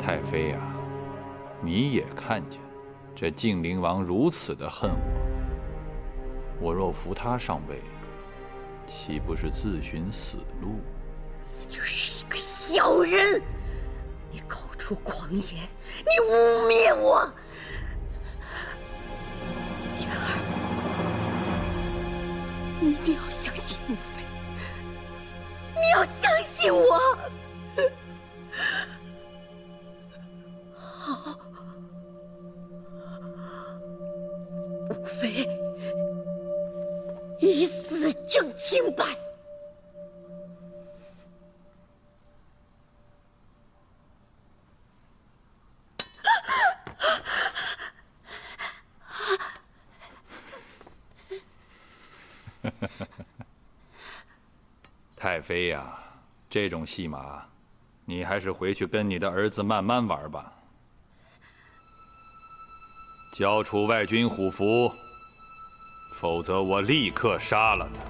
太妃呀，你也看见，这晋灵王如此的恨我，我若扶他上位，岂不是自寻死路？你就是一个小人！你口出狂言，你污蔑我！元儿，你一定要相信母妃，你要相信我。好，母妃以死证清白。太妃呀，这种戏码，你还是回去跟你的儿子慢慢玩吧。交出外军虎符，否则我立刻杀了他。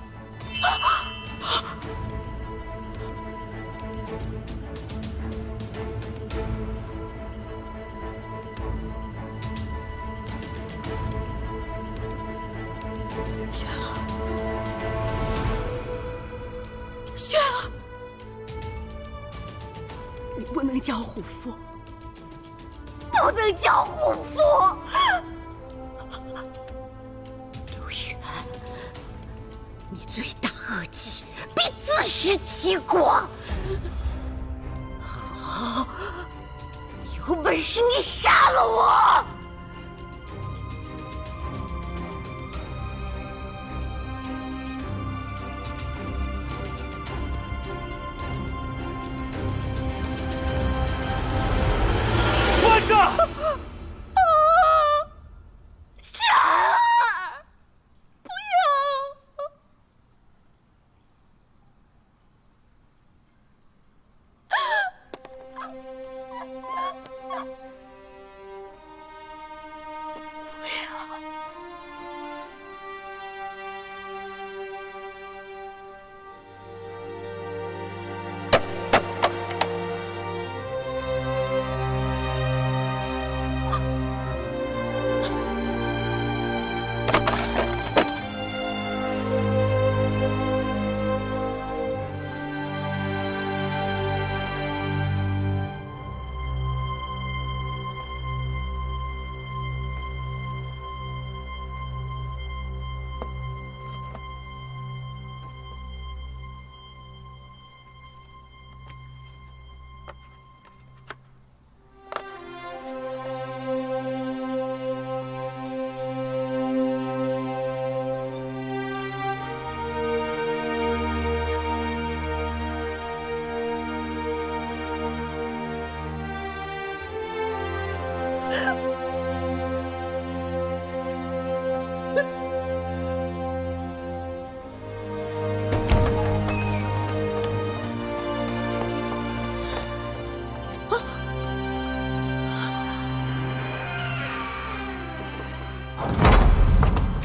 轩儿，你不能交虎符，不能交虎符！刘远，你罪大恶极，必自食其果！好，有本事你杀了我！轩儿，不要！不要！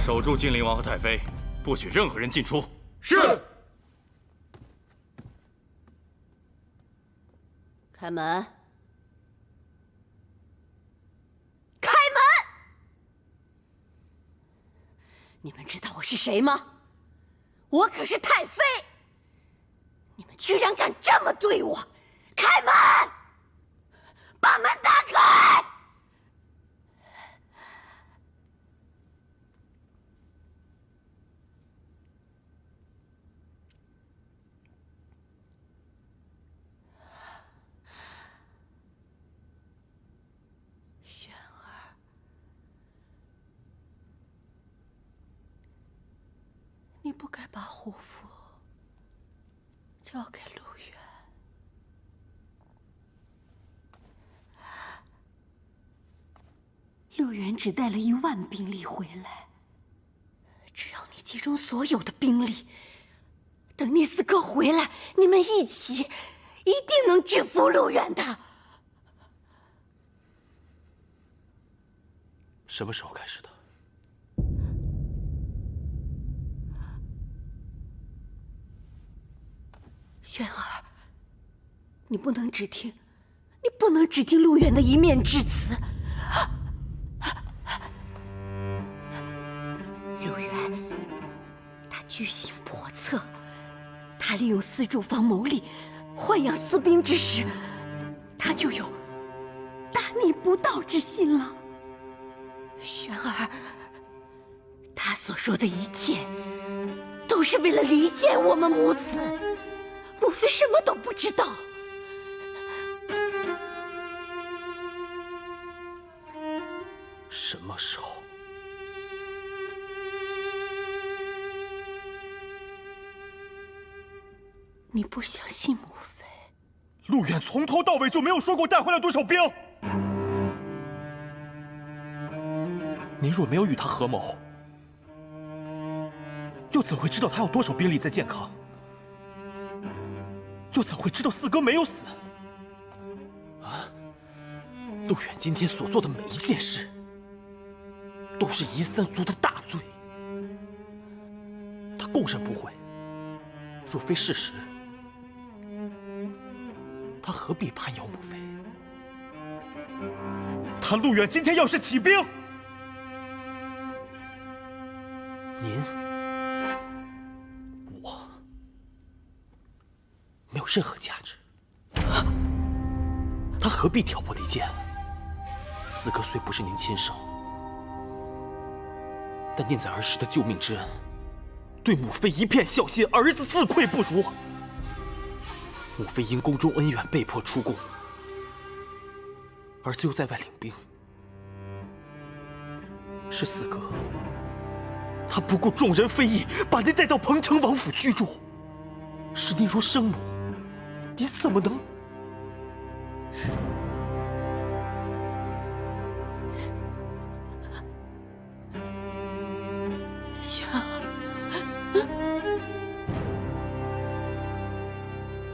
守住晋灵王和太妃，不许任何人进出。是。开门！开门！你们知道我是谁吗？我可是太妃！你们居然敢这么对我！开门！把门打开！轩儿，你不该把虎符交给陆远。陆远只带了1万兵力回来，只要你集中所有的兵力，等聂斯科回来，你们一起一定能制服陆远的。什么时候开始的？轩儿，你不能只听你不能只听陆远的一面之词。陆远，他居心叵测，他利用私筑房谋利，豢养私兵之时，他就有大逆不道之心了。玄儿，他所说的一切，都是为了离间我们母子。母妃什么都不知道。什么时候？你不相信母妃？陆远从头到尾就没有说过带回来多少兵。您若没有与他合谋，又怎会知道他有多少兵力在健康？又怎会知道四哥没有死？陆远今天所做的每一件事，都是夷三族的大罪。他供认不讳，若非事实，他何必攀咬母妃？他陆远今天要是起兵，您、我没有任何价值。他何必挑拨离间？四哥虽不是您亲生，但念在儿时的救命之恩，对母妃一片孝心，儿子自愧不如。母妃因宫中恩怨被迫出宫，儿子又在外领兵，是四哥，他不顾众人非议，把您带到彭城王府居住，视您如生母，您怎么能？玄儿，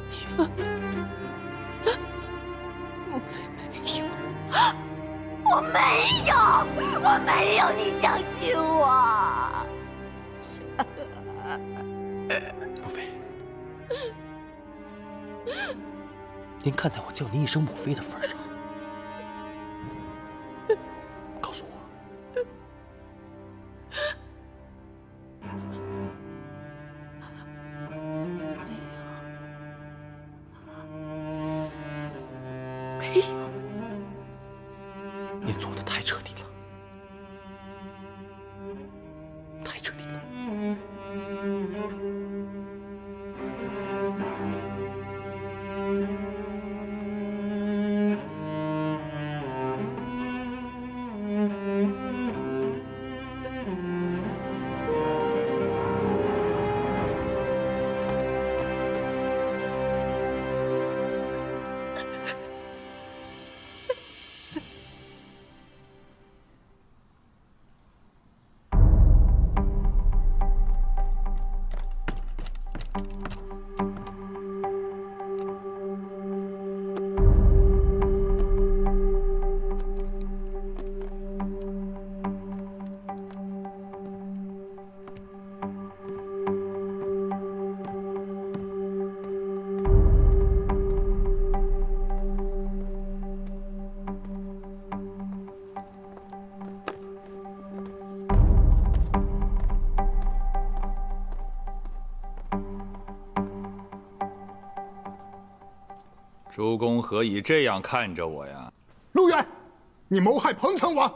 玄儿，母妃没有，我没有，我没有，你相信我。母妃，您看在我叫您一声母妃的份上，告诉我，没有，您错的太彻底了，太彻底了。主公何以这样看着我呀？陆远，你谋害彭城王，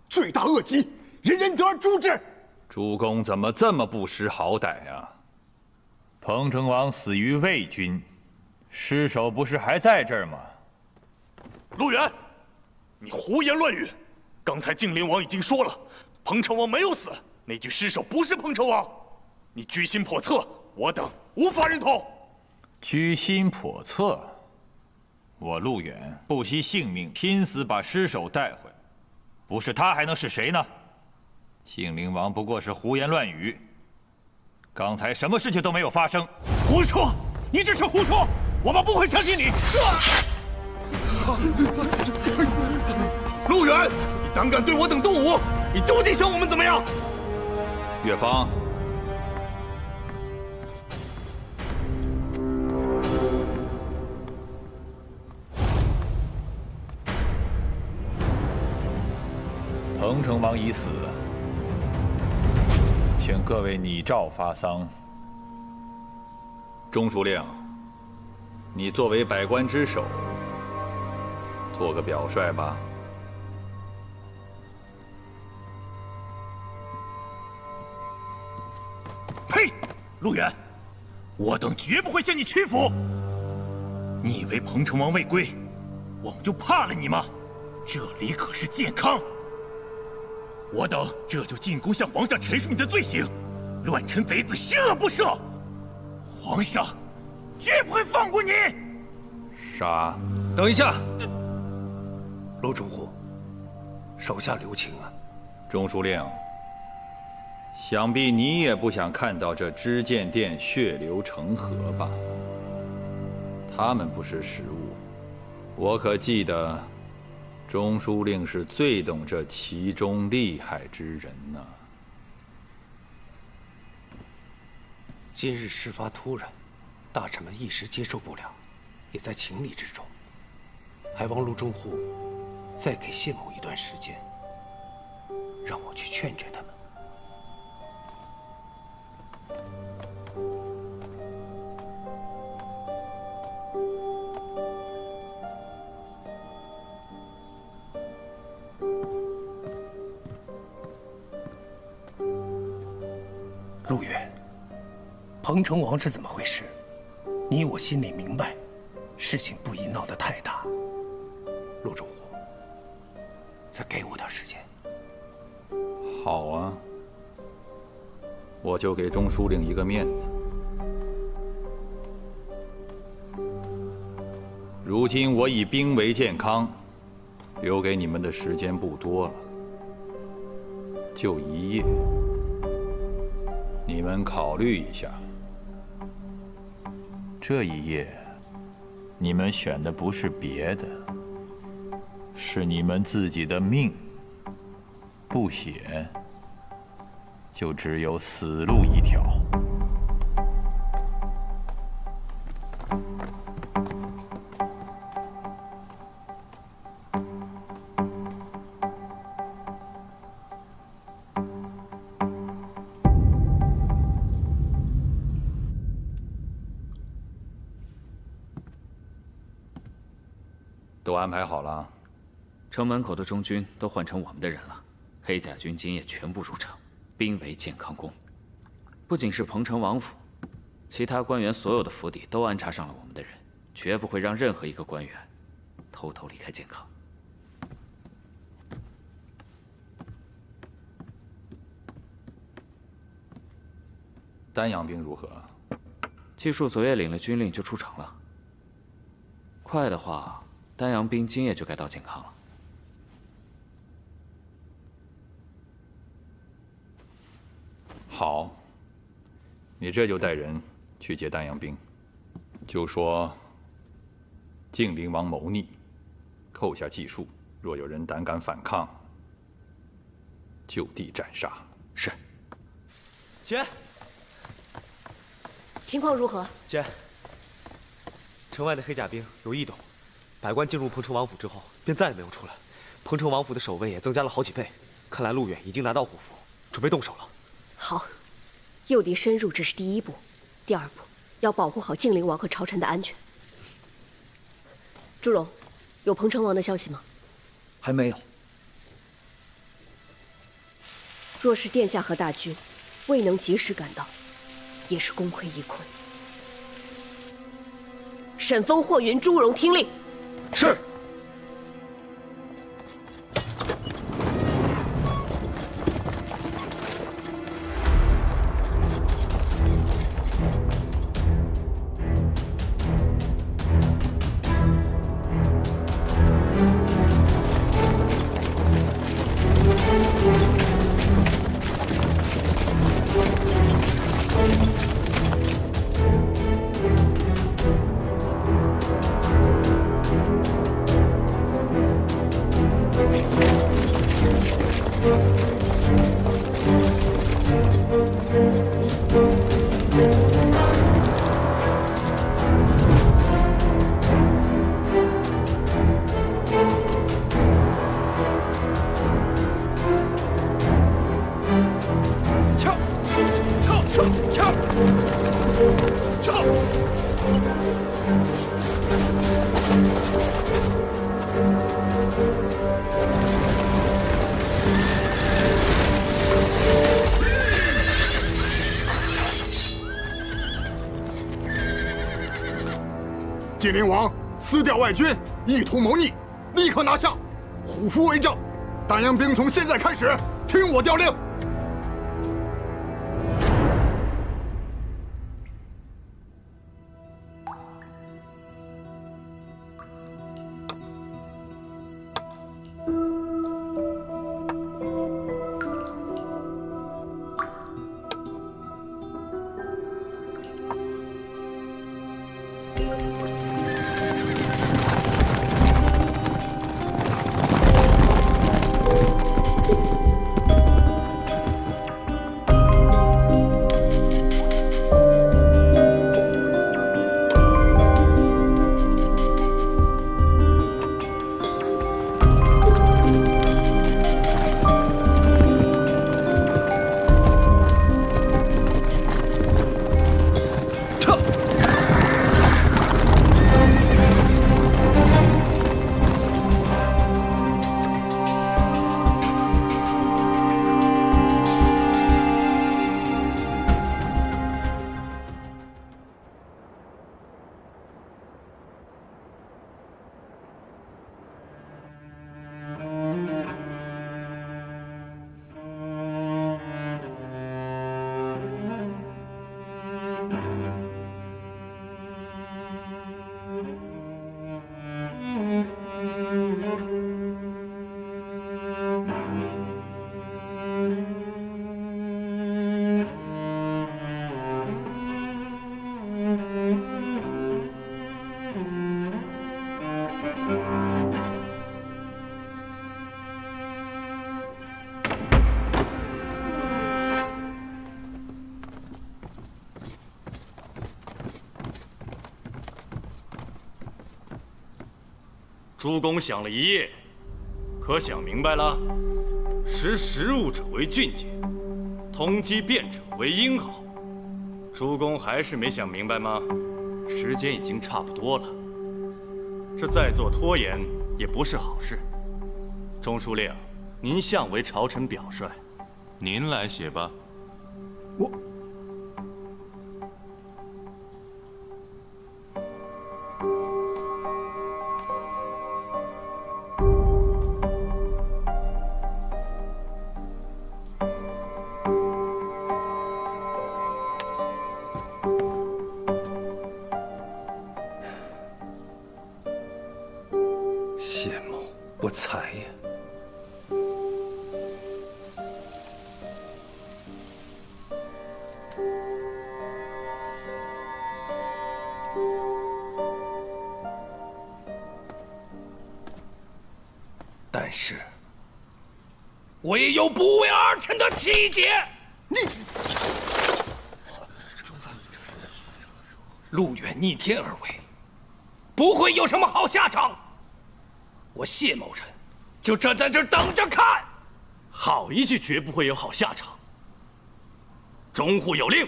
罪大恶极，人人得而诛之。主公怎么这么不识好歹呀？彭城王死于魏军，尸首不是还在这儿吗？陆远，你胡言乱语！刚才靖灵王已经说了，彭城王没有死，那具尸首不是彭城王。你居心叵测，我等无法认同。居心叵测。我陆远不惜性命，拼死把尸首带回来，不是他还能是谁呢？靖灵王不过是胡言乱语，刚才什么事情都没有发生。胡说！你这是胡说！我们不会相信你。陆远，你胆敢对我等动武，你究竟想我们怎么样？岳芳，彭城王已死，请各位拟诏发丧。中书令，你作为百官之首，做个表率吧。呸！陆远，我等绝不会向你屈服。你以为彭城王未归，我们就怕了你吗？这里可是建康，我等这就进宫向皇上陈述你的罪行，乱臣贼子，十恶不赦。皇上绝不会放过你。杀！等一下，陆中护，手下留情啊！中书令，想必你也不想看到这知见殿血流成河吧？他们不是食物，我可记得，中书令是最懂这其中利害之人呢。今日事发突然，大臣们一时接受不了，也在情理之中。还望陆中护再给谢某一段时间，让我去劝劝他们。陆远，彭城王是怎么回事？你我心里明白，事情不宜闹得太大。陆中护，再给我点时间。好啊，我就给中书令一个面子。如今我以兵为健康，留给你们的时间不多了，就1夜。你们考虑一下，这1夜，你们选的不是别的，是你们自己的命。不写，就只有死路一条。都安排好了。城门口的中军都换成我们的人了，黑甲军今夜全部入城，兵围建康宫。不仅是彭城王府，其他官员所有的府邸都安插上了我们的人，绝不会让任何一个官员偷偷离开建康。丹阳兵如何？季树昨夜领了军令就出城了。快的话，丹阳兵今夜就该到建康了。好，你这就带人去接丹阳兵，就说晋灵王谋逆，扣下计数，若有人胆敢反抗，就地斩杀。是。姐，情况如何？姐，城外的黑甲兵有异动，百官进入彭城王府之后，便再也没有出来。彭城王府的守卫也增加了好几倍，看来陆远已经拿到虎符，准备动手了。好，诱敌深入这是第一步，第二步要保护好晋灵王和朝臣的安全。朱荣，有彭城王的消息吗？还没有。若是殿下和大军未能及时赶到，也是功亏一篑。沈峰、霍云、朱荣听令。是。晋灵王撕掉外军，意图谋逆，立刻拿下！虎符为证，丹阳兵从现在开始听我调令。诸公想了一夜，可想明白了？识时务者为俊杰，通机变者为英豪。诸公还是没想明白吗？时间已经差不多了，这再做拖延也不是好事。中书令，您向为朝臣表率，您来写吧。我。谢某不才呀。但是，我也有不为儿臣的气节。你，陆远逆天而为，不会有什么好下场。我谢某人就站在这儿等着看。好一句绝不会有好下场。中护有令，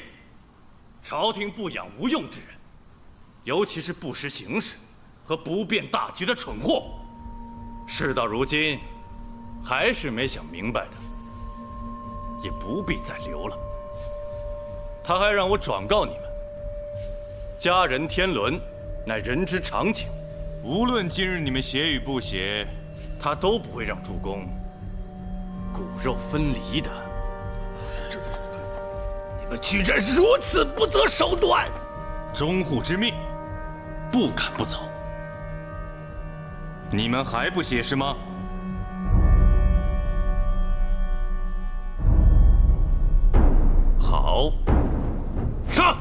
朝廷不养无用之人，尤其是不识形势和不辨大局的蠢货。事到如今，还是没想明白的，也不必再留了。他还让我转告你们，家人天伦，乃人之常情。无论今日你们写与不写，他都不会让主公骨肉分离的。你们居然如此不择手段！中护之命，不敢不从。你们还不写是吗？好，上！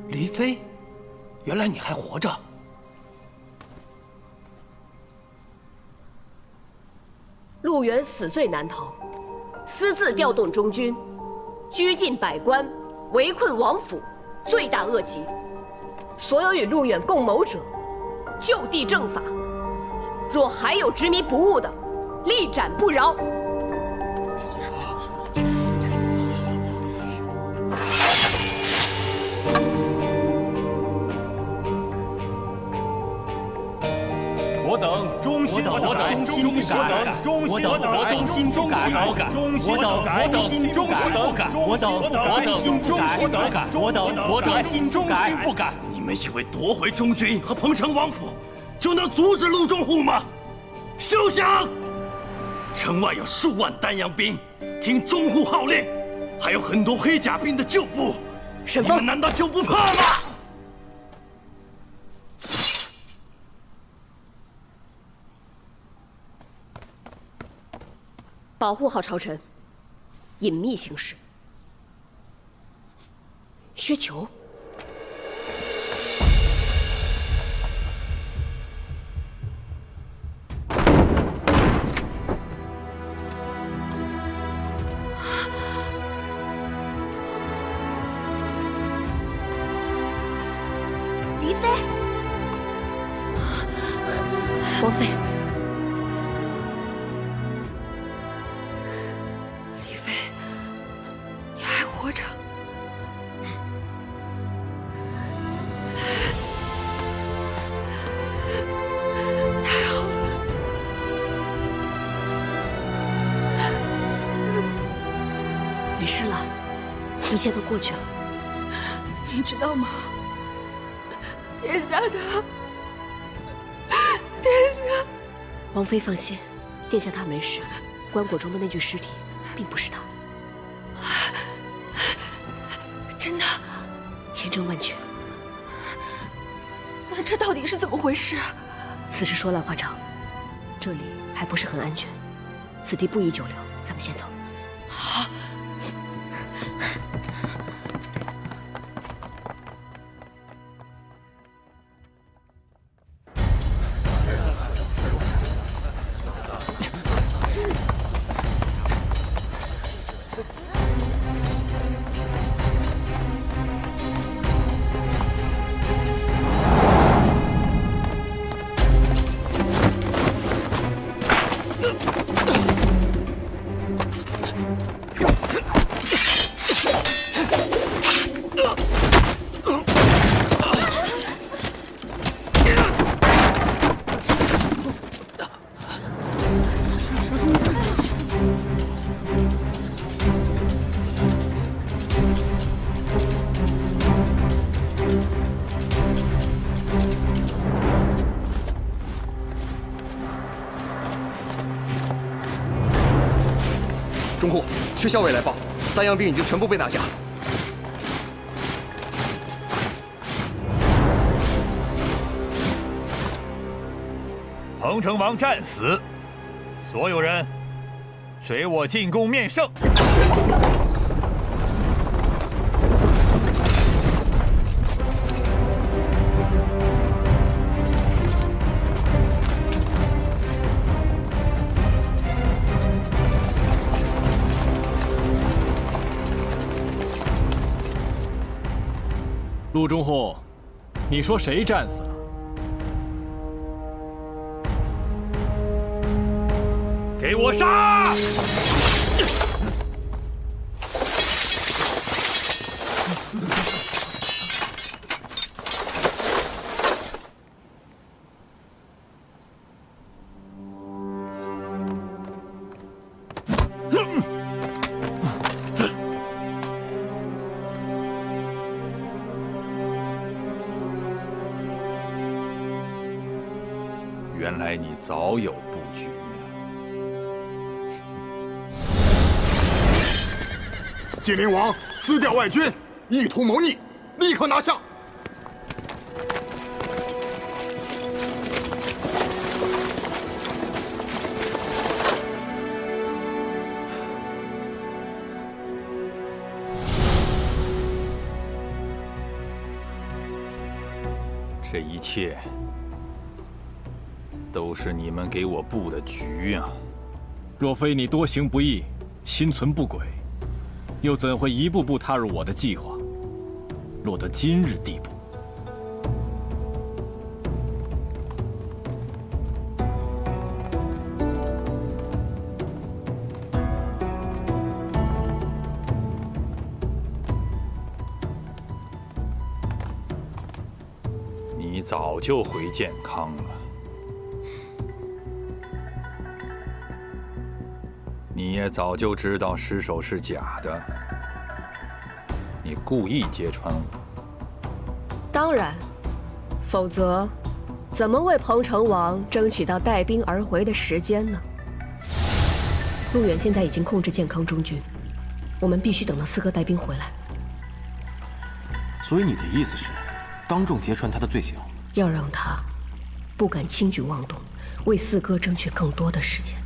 黎妃，原来你还活着。陆源死罪难逃，私自调动中军，拘禁百官，围困王府，罪大恶极。所有与陆远共谋者，就地正法。若还有执迷不悟的，立斩不饶。我等忠心不改，我等忠心不改，忠心不改，忠心不改，忠心不改，忠心不改，我等忠心不改，我等忠心不改。你们以为夺回中军和彭城王府，就能阻止陆中户吗？休想！城外有数万丹阳兵听中户号令，还有很多黑甲兵的旧部，你们难道就不怕吗？保护好朝臣，隐秘行事。薛球，黎妃，王妃。活着，太好了！没事了，一切都过去了。你知道吗？殿下他，殿下，王妃放心，殿下他没事。棺椁中的那具尸体，并不是他。真的，千真万确。那这到底是怎么回事？此事说来话长，这里还不是很安全，此地不宜久留，咱们先走。好。中户，薛校尉来报，丹阳兵已经全部被拿下。彭城王战死，所有人随我进宫面圣。陆中户，你说谁战死了？给我杀！原来你早有布局啊！晋灵王撕掉外军，意图谋逆，立刻拿下！这一切都是你们给我布的局啊！若非你多行不义，心存不轨，又怎会一步步踏入我的计划，落得今日地步？你早就回健康了。你也早就知道尸首是假的，你故意揭穿我。当然，否则怎么为彭城王争取到带兵而回的时间呢？陆远现在已经控制健康中军，我们必须等到四哥带兵回来。所以你的意思是，当众揭穿他的罪行，要让他不敢轻举妄动，为四哥争取更多的时间。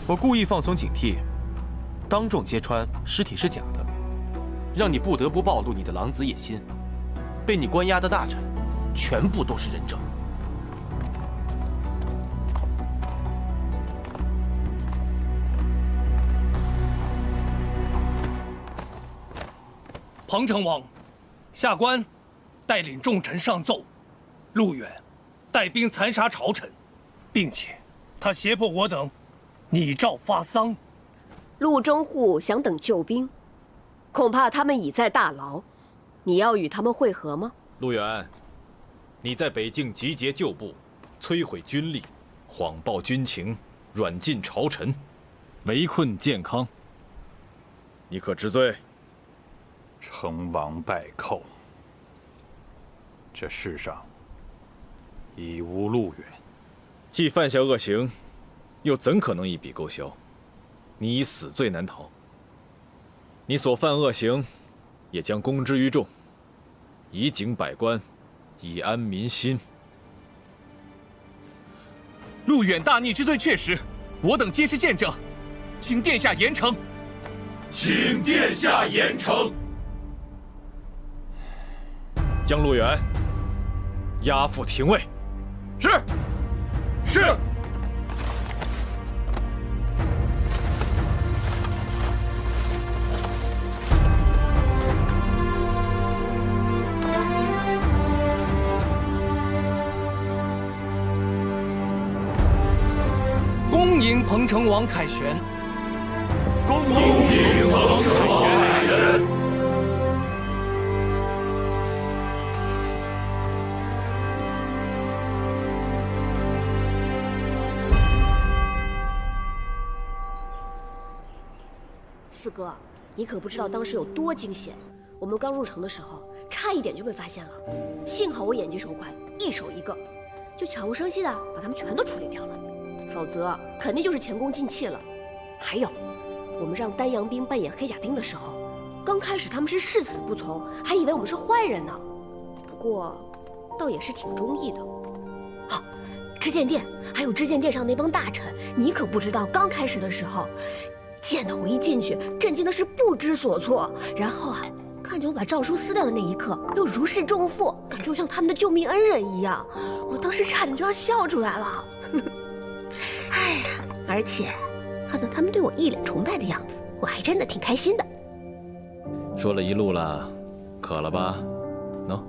我故意放松警惕，当众揭穿尸体是假的，让你不得不暴露你的狼子野心。被你关押的大臣，全部都是人证。彭城王，下官带领众臣上奏，陆远带兵残杀朝臣，并且他胁迫我等拟诏发丧。陆中护想等救兵，恐怕他们已在大牢。你要与他们会合吗？陆远，你在北境集结旧部，摧毁军力，谎报军情，软禁朝臣，围困健康，你可知罪？成王败寇，这世上已无陆远。既犯下恶行，又怎可能一笔勾销？你已死罪难逃。你所犯恶行，也将公之于众，以警百官，以安民心。陆远大逆之罪确实，我等皆是见证，请殿下严惩。请殿下严惩。将陆远押赴廷尉。是。是。恭迎彭城王凯旋。恭迎彭城王凯旋。四哥，你可不知道当时有多惊险。我们刚入城的时候，差一点就被发现了，幸好我眼疾手快，一手一个，就悄无声息的把他们全都处理掉了。否则肯定就是前功尽弃了。还有，我们让丹阳兵扮演黑甲兵的时候，刚开始他们是誓死不从，还以为我们是坏人呢。不过，倒也是挺中意的。好，知县殿还有知县殿上那帮大臣，你可不知道，刚开始的时候，见到我一进去，震惊的是不知所措。然后啊，看见我把诏书撕掉的那一刻，又如释重负，感觉我像他们的救命恩人一样。我当时差点就要笑出来了。哎呀，而且看到他们对我一脸崇拜的样子，我还真的挺开心的。说了一路了，渴了吧？喏，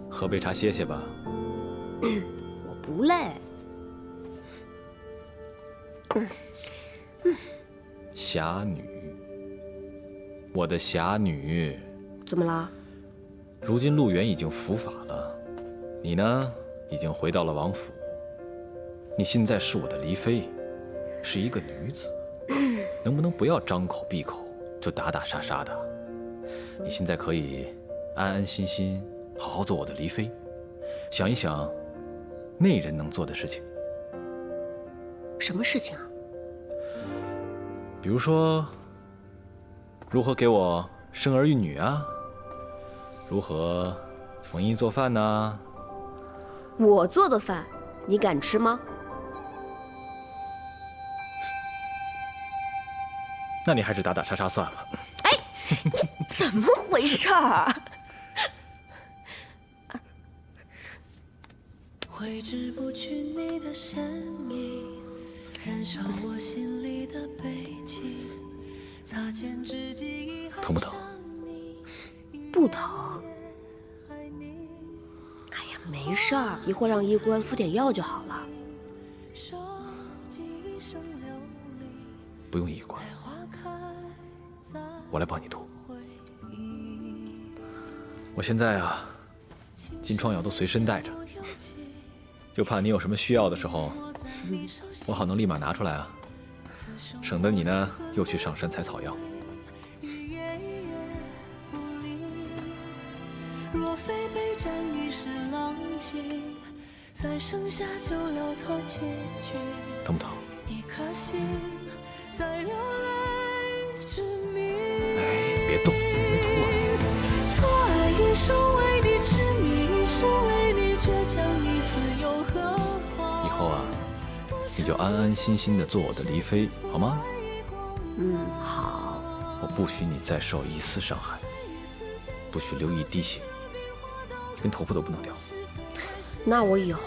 喝杯茶歇歇吧。我不累。侠女，我的侠女。怎么了？如今陆远已经伏法了，你呢，已经回到了王府。你现在是我的离妃，是一个女子，能不能不要张口闭口就打打杀杀的？你现在可以安安心心好好做我的离妃，想一想内人能做的事情。什么事情啊？比如说，如何给我生儿育女啊？如何缝衣做饭呢？我做的饭，你敢吃吗？那你还是打打杀杀算了。哎，你怎么回事儿？挥之不去你的身影，疼不疼？不疼。哎呀，没事儿，一会儿让医官敷点药就好了。不用医官，我来帮你涂。我现在啊，金疮药都随身带着，就怕你有什么需要的时候，我好能立马拿出来啊，省得你呢又去上山采草药。若非备战已是狼藉，才剩下就潦草结局。疼不疼？一颗心在流泪之谜。哎，别动，没涂啊。错爱一生为你痴迷，一生为你倔强，你自由何妨？以后啊，你就安安心心的做我的黎妃，好吗？好。我不许你再受一丝伤害，不许流一滴血，一根头发都不能掉。那我以后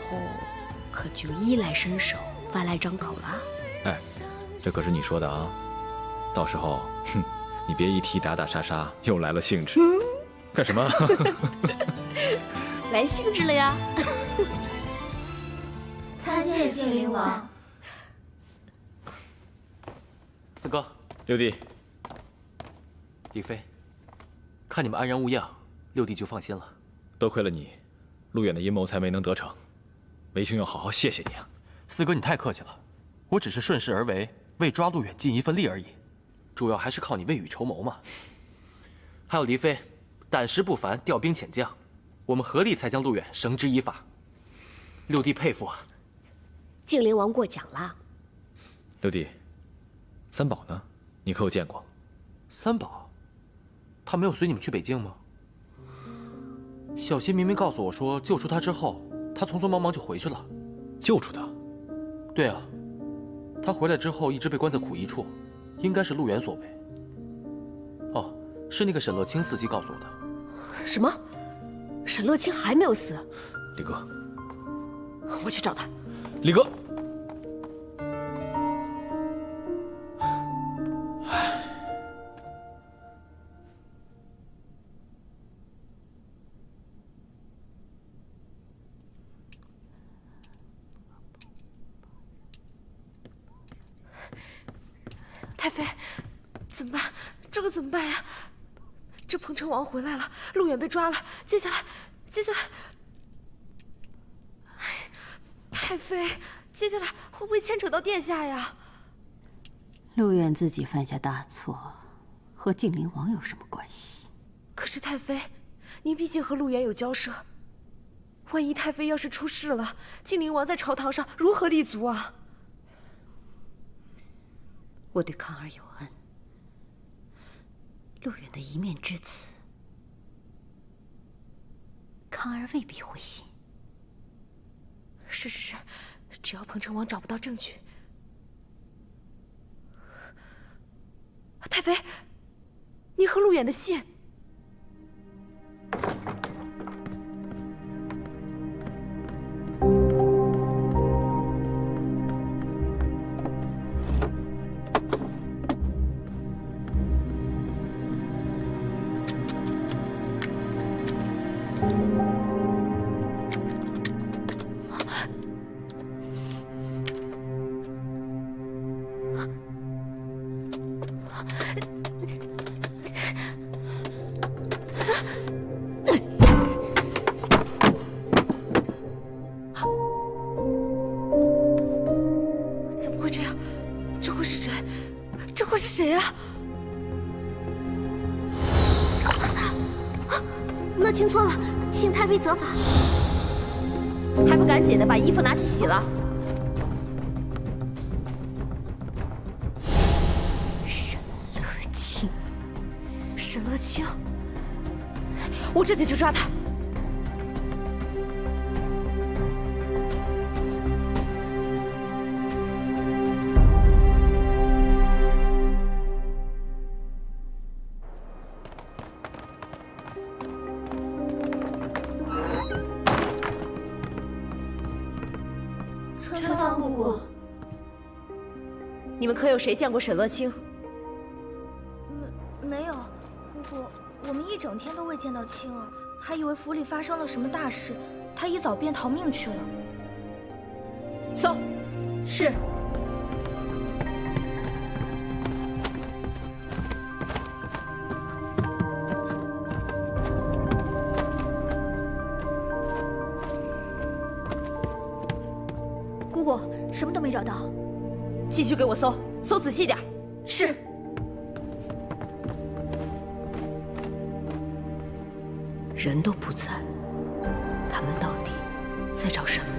可就衣来伸手，饭来张口了。哎，这可是你说的啊！到时候，哼，你别一提打打杀杀又来了兴致。干什么？来兴致了呀！参见晋灵王。四哥，六弟，李妃，看你们安然无恙，六弟就放心了。多亏了你，陆远的阴谋才没能得逞。为兄要好好谢谢你啊！四哥，你太客气了，我只是顺势而为，为抓陆远尽一份力而已，主要还是靠你未雨绸缪嘛。还有黎妃，胆识不凡，调兵遣将，我们合力才将陆远绳之以法。六弟佩服啊！晋灵王过奖了。六弟，三宝呢？你可有见过？三宝，他没有随你们去北京吗？小溪明明告诉我说，救出他之后，他匆匆忙忙就回去了。救出他？对啊，他回来之后一直被关在苦役处，应该是陆远所为。哦，是那个沈乐清司机告诉我的。什么？沈乐清还没有死？李哥，我去找他。李哥。太妃，怎么办？这可怎么办呀？这彭城王回来了，陆远被抓了，接下来，太妃，接下来会不会牵扯到殿下呀？陆远自己犯下大错，和晋灵王有什么关系？可是太妃，您毕竟和陆远有交涉，万一太妃要是出事了，晋灵王在朝堂上如何立足啊？我对康儿有恩，陆远的一面之词，康儿未必会信。是，只要彭城王找不到证据。太妃，您和陆远的信。怎么会这样？这会是谁？这会是谁啊？乐清错了，请太妃责罚。还不赶紧的把衣服拿去洗了。沈乐清，我这就去抓他。春芳姑姑，们可有谁见过沈乐清？没有，姑姑，我们一整天都未见到青儿，还以为府里发生了什么大事，她一早便逃命去了。搜，是。姑姑，什么都没找到，继续给我搜，搜仔细点。是。人都不在，他们到底在找什么呢？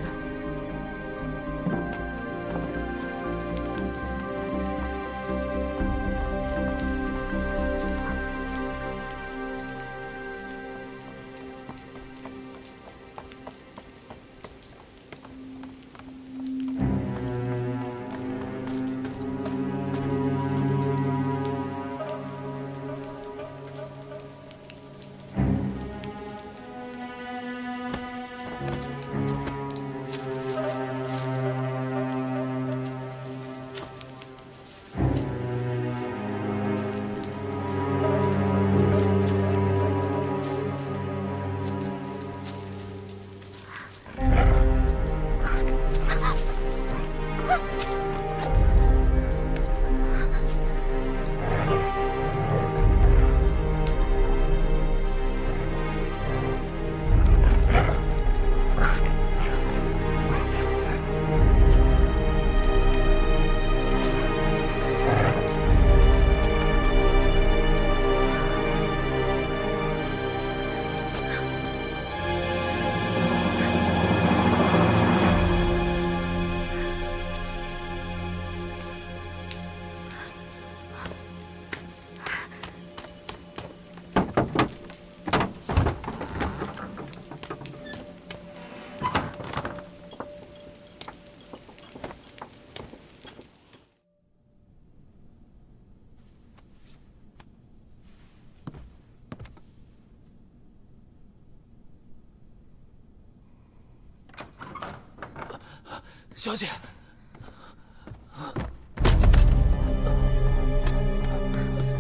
小姐，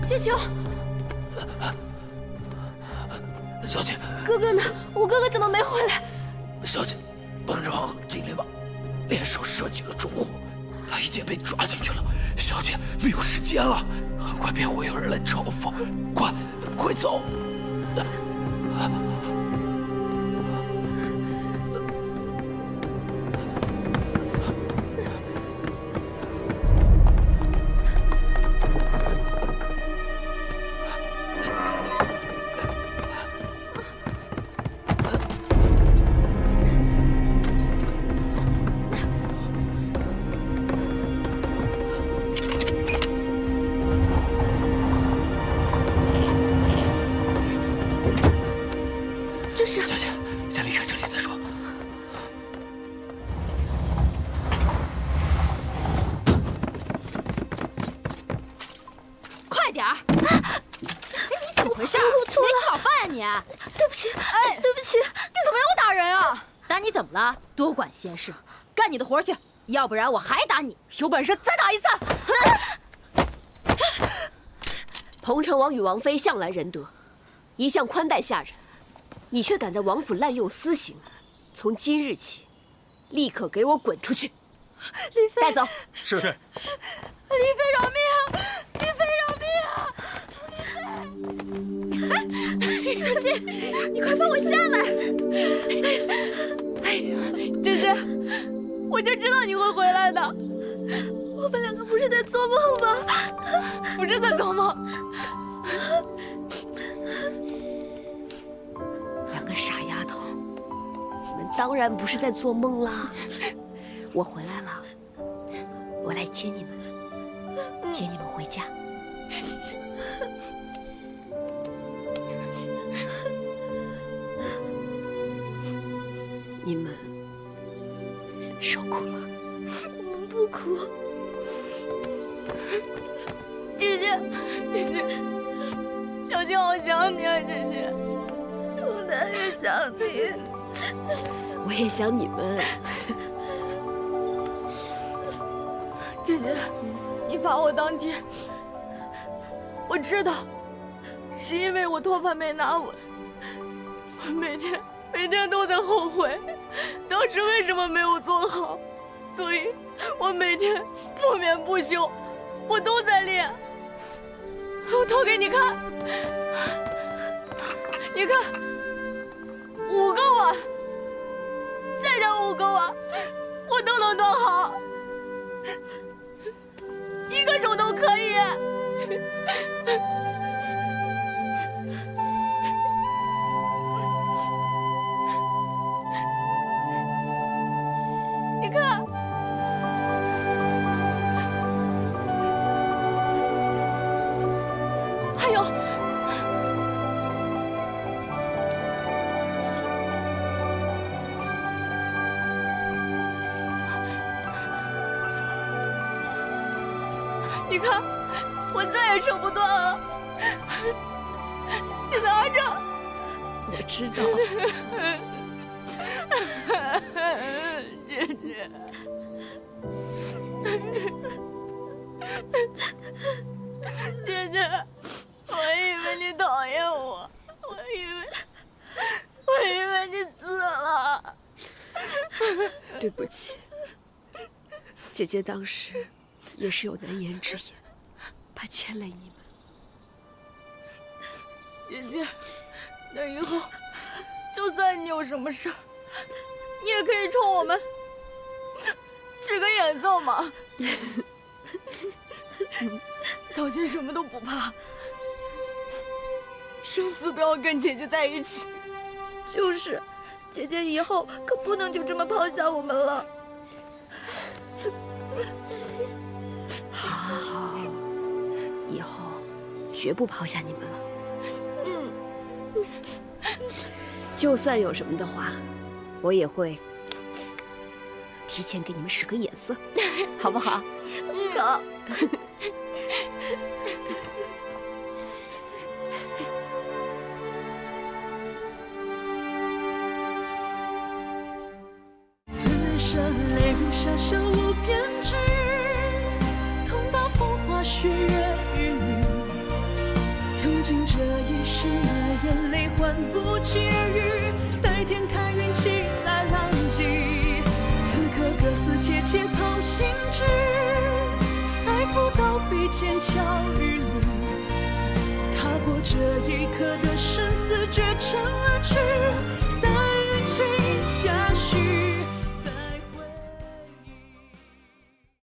雪球，小姐，哥哥呢？我哥哥怎么没回来？小姐，彭城王和金陵王联手设计了重火，他已经被抓进去了。小姐，没有时间了，很快便会有人来嘲讽，快走！小姐，先离开这里再说。快点儿！你怎么回事？没吃饱饭呀你？对不起，哎，对不起，你怎么又打人啊？打你怎么了？多管闲事，干你的活去，要不然我还打你。有本事再打一次！彭城王与王妃向来仁德，一向宽待下人。你却敢在王府滥用私刑，从今日起，立刻给我滚出去！李妃，带走。是。李妃饶命！李妃饶命！李妃，小心！你快放我下来！哎呀，芝芝，我就知道你会回来的。我们两个不是在做梦吗？不是在做梦。两个傻丫头，你们当然不是在做梦啦！我回来了，我来接你们，接你们回家。你们受苦了。我们不哭。姐姐，姐姐，小青好想你啊，姐姐。我哪也想你。我也想你们。姐姐，你罚我当天，我知道，是因为我托盘没拿稳。我每天都在后悔，当时为什么没有做好，所以我每天不眠不休，我都在练。我脱给你看，你看，5个碗，再加5个碗，我都能端好。一个手都可以。你看，还有，你看，我再也扯不断了。你拿着。我知道。姐姐，姐姐，我以为你讨厌我，我以为你死了。对不起，姐姐当时也是有难言之隐，怕牵累你们。姐姐，那以后就算你有什么事儿，你也可以冲我们使个眼色嘛。小姐什么都不怕，生死都要跟姐姐在一起。就是，姐姐以后可不能就这么抛下我们了。好，以后绝不抛下你们了。就算有什么的话，我也会提前给你们使个眼色，好不好？好。此生留下手无编织，痛到风花雪月与你，用尽这一生的眼泪换不起耳语。